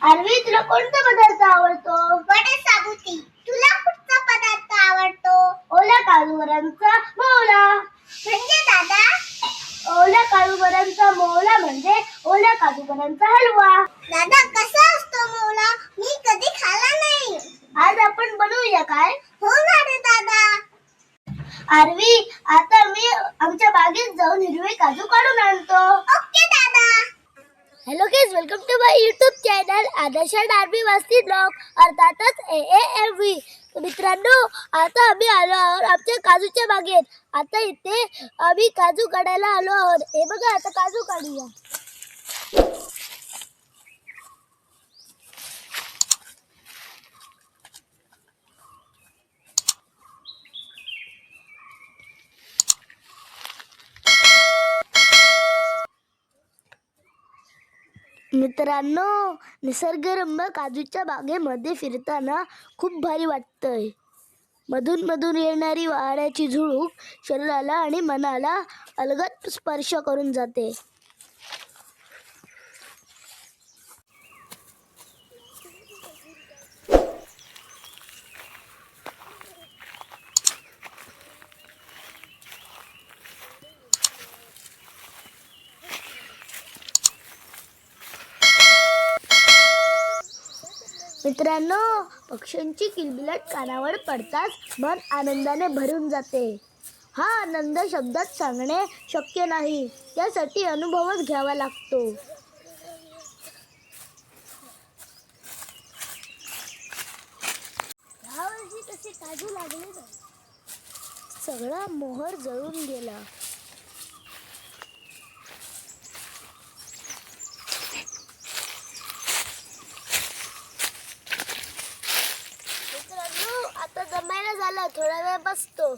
RV, तुला कोणता पदार्थ आवडतो? वडे साबुती. तुला कुठचा पदार्थ आवडतो? ओल्या काळूवरांचा मोहला. म्हणजे दादा? ओल्या काळूवरांचा मोहला म्हणजे ओल्या काजूवरांचा हलवा. दादा, कसा असतो मोहला? मी कधी खाल्ला नाही. आज आपण बनवूया काय? हो ना रे दादा. आरवी, आता मी आमच्या बागेत जाऊन हिरवे काजू काढून आणतो. ओके दादा. Hello guys, welcome to my YouTube channel Adarsh RB Vasti blog, अर्थातच AAMV. मित्रांनो, आता आम्ही आलो आहोत आमच्या काजूच्या बागेत. आता इथे आम्ही काजू काढायला आलो आहोत. हे बघा, आता काजू काढूया. मित्रांनो, निसर्गरम्य काजूच्या बागेमध्ये फिरताना खूप भारी वाटतंय. मधून मधून येणारी वाऱ्याची झुळूक शरीराला आणि मनाला अलगद स्पर्श करून जाते. मित्रांनो, पक्ष्यांची किलबिलाट कानावर पडताच मन आनंदाने भरून जाते. हा आनंद शब्दात सांगणे शक्य नाही, यासाठी अनुभवच घ्यावा लागतो. यावर्षी तसे काजू लागले नाही, सगळा मोहर जळून गेला. आता जमायला झालं, थोडा वेळ बसतो.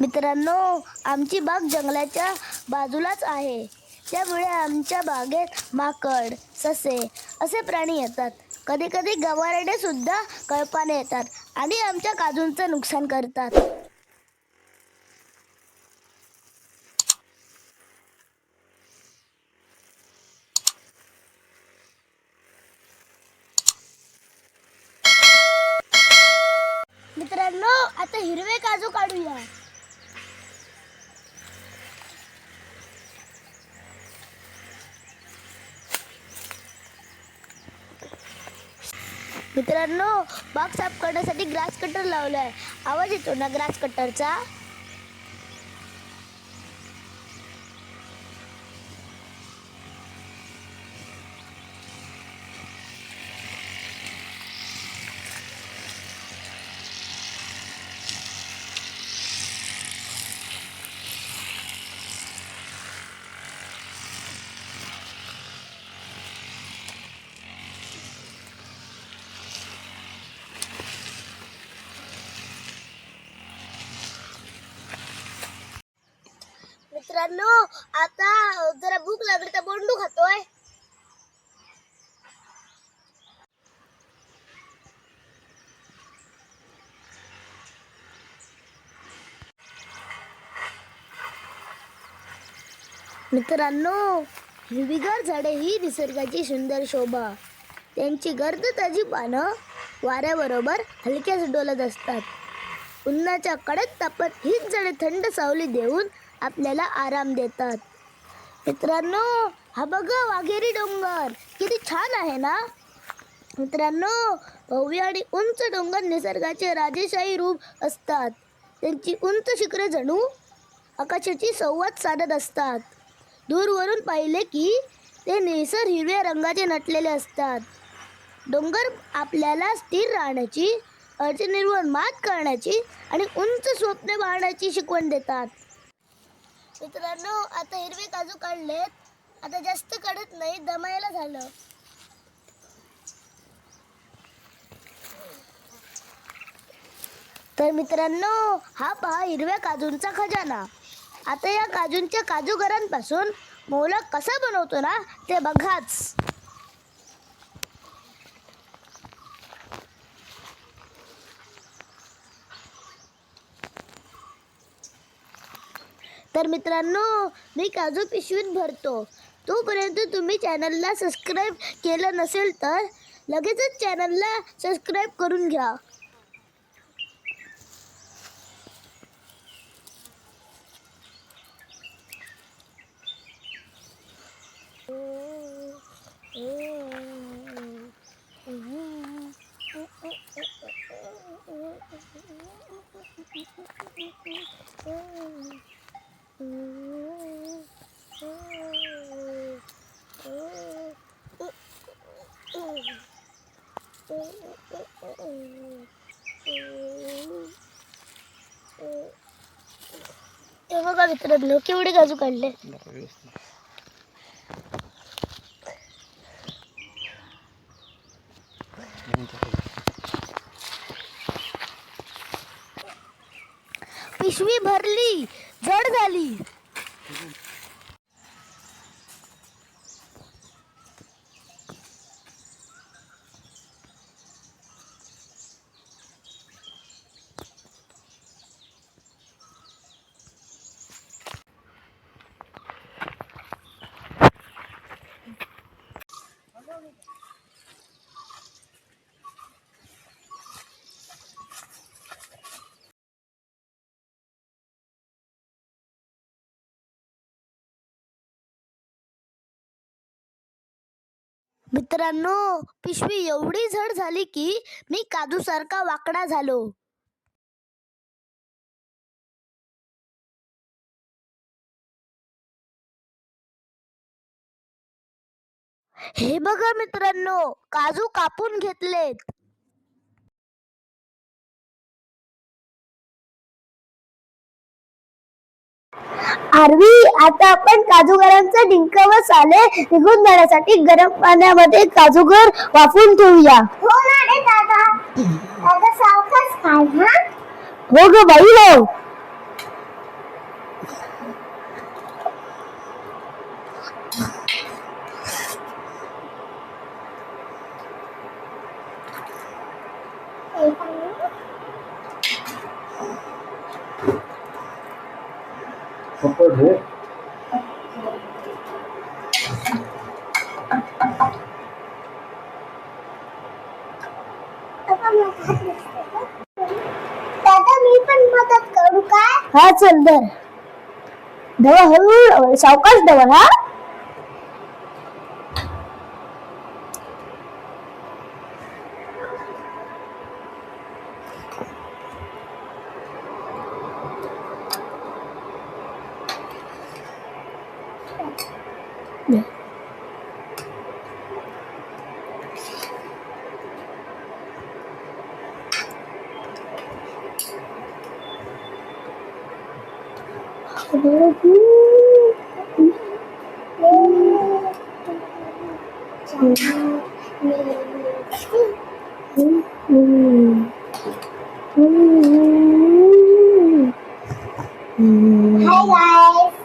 मित्रांनो, आमची बाग जंगलाच्या बाजूलाच आहे, त्यामुळे आमच्या बागेत माकड, ससे असे प्राणी येतात. कधी कधी गवारडे सुद्धा कळपाने येतात आणि आमच्या काजूंचं नुकसान करतात. मित्रांनो, आता हिरवे काजू काढूया. मित्रांनो, बाग साफ करण्यासाठी ग्रास कटर लावलाय. आवाज येतो ना ग्रास कटरचा? मित्रांनो, आता जरा भूक लागली तर बोंडू खातोय. मित्रांनो, हिरवीगार झाडे ही निसर्गाची सुंदर शोभा. त्यांची गर्द ताजी पानं वाऱ्याबरोबर हलक्याच डोलत असतात. उन्हाच्या कडक तापात हीच झाडे थंड सावली देऊन आपल्याला आराम देतात. मित्रांनो, हा बघा वाघेरी डोंगर किती छान आहे ना. मित्रांनो, भव्य आणि उंच डोंगर निसर्गाचे राजेशाही रूप असतात. त्यांची उंच शिखरे जणू आकाशाची संवाद साधत असतात. दूरवरून पाहिले की ते निळसर हिरव्या रंगाचे नटलेले असतात. डोंगर आपल्याला स्थिर राहण्याची, अडचणींवर मात करण्याची आणि उंच स्वप्ने पाहण्याची शिकवण देतात. मित्रांनो, आता हिरवे काजू काढलेत, आता जास्त काढत नाही, दमायला झालं. तर मित्रांनो, हा पहा हिरव्या काजूंचा खजाना. आता या काजूंच्या काजूगरांपासून मोहला कसा बनवतो ना ते बघाच. तर मित्रांनो, मी काजू पिशवीत भरतो. तोपर्यंत तुम्ही चॅनलला सबस्क्राईब केलं नसेल तर लगेचच चॅनलला सबस्क्राईब करून घ्या. हे बघा मित्रांनो, केवढे काजू काढले. पिशवी भरली, जड झाली. मित्रांनो, पिशवी एवढी जड झाली की मी काजूसारखा वाकडा झालो. हे बघा मित्रांनो, काजू कापून घेतलेत. आरवी, आता आपण काजूगरांचा डिंक व साले निघून जाण्यासाठी गरम पाण्यामध्ये काजूगर वाफवून ठेवूया. हो ना रे दादा. दादा सावकाश खाय हा. हो ग बाई हो. दादा मी पण मदत करू काय? हा चल धर. धवा हळू सावकाश धवा हा.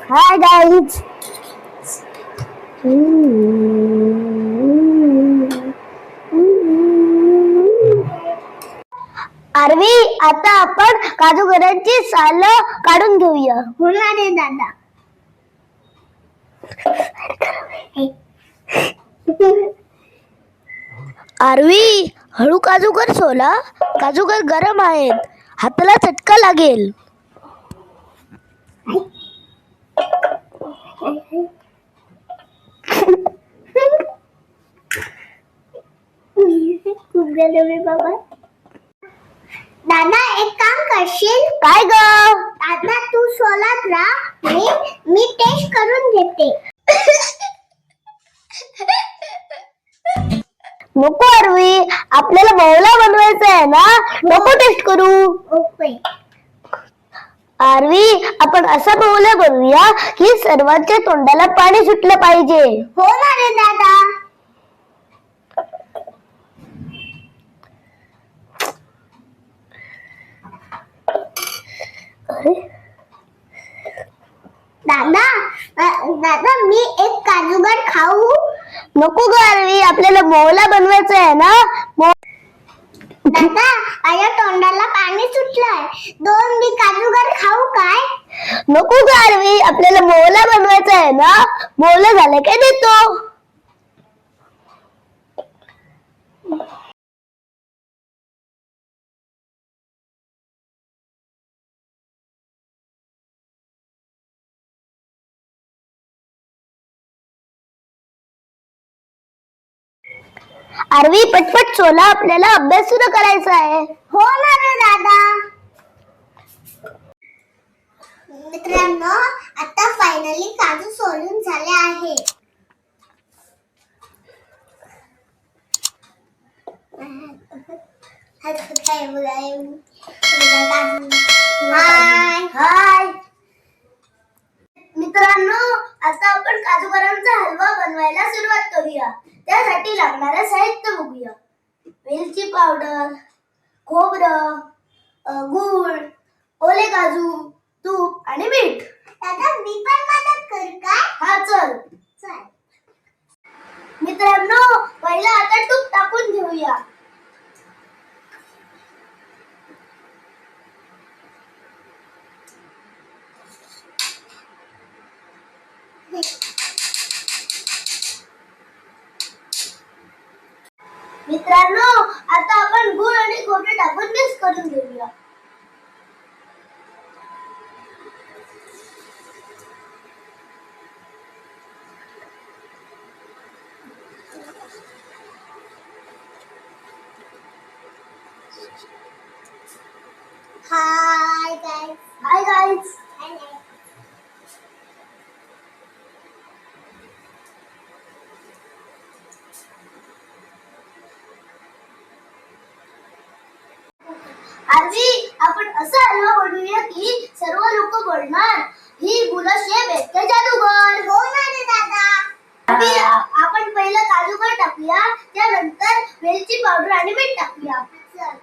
Hi Hi guys. guys. RV, आता आपण काजूगरांची साल काढून घेऊया. हो ना रे दादा. आरवी, हळू काजूगर सोला. काजूगर गरम आहेत, हाताला चटका लागेल. खूप गेले रे बाबा. दादा एक काम करशील? काय ग? दादा तू सोलात राहा, मी टेस्ट करून घेते. नको आरवी, आपल्याला मोहला बनवायचा आहे ना, नको टेस्ट करू. ओके. आरवी, आपण असं मोहला बनवूया की सर्वांच्या तोंडाला पाणी सुटलं पाहिजे. हो ना रे दादा. दादा मी एक काजूगर खाऊ? नको ग आरवी, आपल्याला मोहला बनवायचं आहे ना. दादा माझ्या तोंडाला पाणी सुटलंय. 2 मी काजूगर खाऊ काय? नको ग आरवी, आपल्याला मोहला बनवायचं आहे ना. मोहला झालं काय देतो. आरवी पटपट सोला, आपल्याला अभ्यास सुरू करायचा आहे. हो ना रे दादा. मित्रांनो आता फायनली काजू सोलून झाले आहे. हाय हाय मित्रांनो, आता आपण काजूगरांचा हलवा बनवायला सुरुवात करूया. त्यासाठी लागणारे साहित्य बघूया. वेलची पावडर, खोबरं, गूळ, ओले काजू, तूप आणि मीठ. दादा मी पण मदत करू काय? हा चल. चल. मित्रांनो पहिला आता तूप टाकून घेऊया. मित्रांनो आता आपण गूळ आणि खोबरे टाकून मिक्स करून घेऊया. Hi guys. Hi guys. आजी आपण असा हलवा बनवूया की सर्व लोक बोलणार, ही मुलं शेफ आहेत का जादूगर. हो ना रे दादा. आधी आपण पहिलं काजूगर टाकूया, त्यानंतर वेलची पावडर आणि मीठ टाकूया. चल.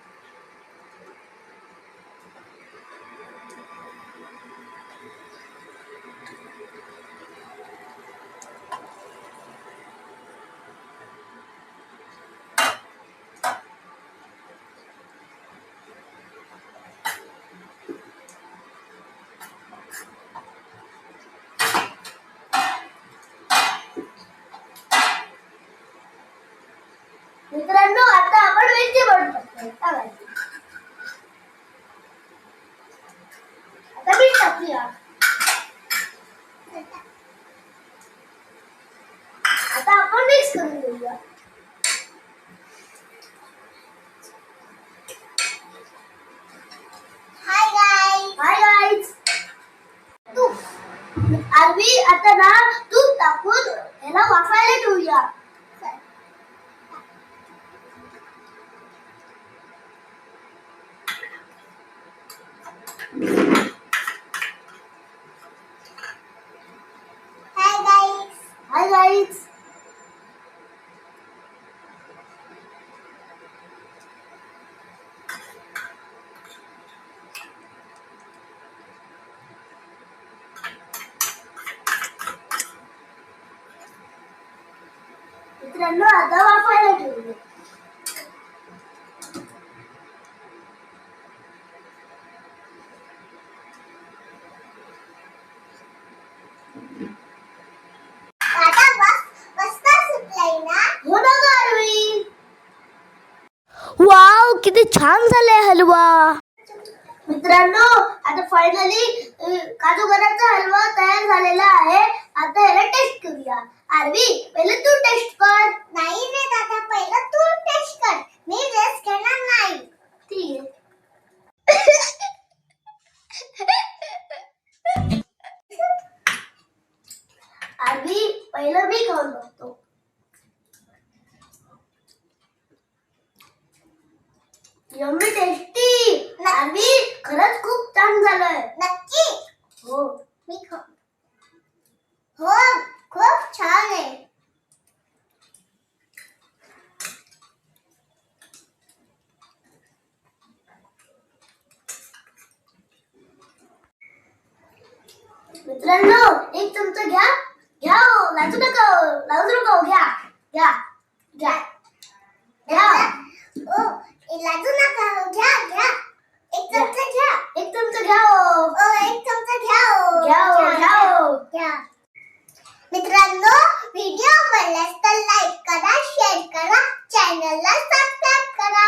मित्रांनो आता आपण वेलची पावडर टाकायची. आता मीठ टाकूया. आता आपण मिक्स करून घेऊया. Hi guys. Hi guys. तूप आरवी आता ना तूप टाकून याला वाफायला ठेवूया. Hi guys. Hi guys. मित्रांनो आता वाफायला ठेवूया. दादा मस्त सुटलंय ना? हो ना ग आरवी. वाव किती छान झालाय हलवा. मित्रांनो आता फायनली काजूगराचा हलवा तयार झालेला आहे. आता याला टेस्ट करूया. आरवी पहिले तू टेस्ट कर. नाही रे दादा पहिलं तू टेस्ट कर. मी टेस्ट घेणार नाही. ठीक आहे. आरवी पहिलं मी खाऊन बघतो. Yummy tasty. आरवी खरंच खूप छान झालंय. नक्की. हो. मी खाऊ. हो खूप छान आहे. मित्रांनो एक चमचा घ्या लाजू नको घ्या घ्या घ्या घ्या लाजू नका घ्या घ्या एक चमचा घ्या एक चमचा घ्या हो. एक चमचा घ्या घ्या मित्रांनो व्हिडिओ आवडल्यास तर लाईक करा शेअर करा चॅनलला सबस्क्राईब करा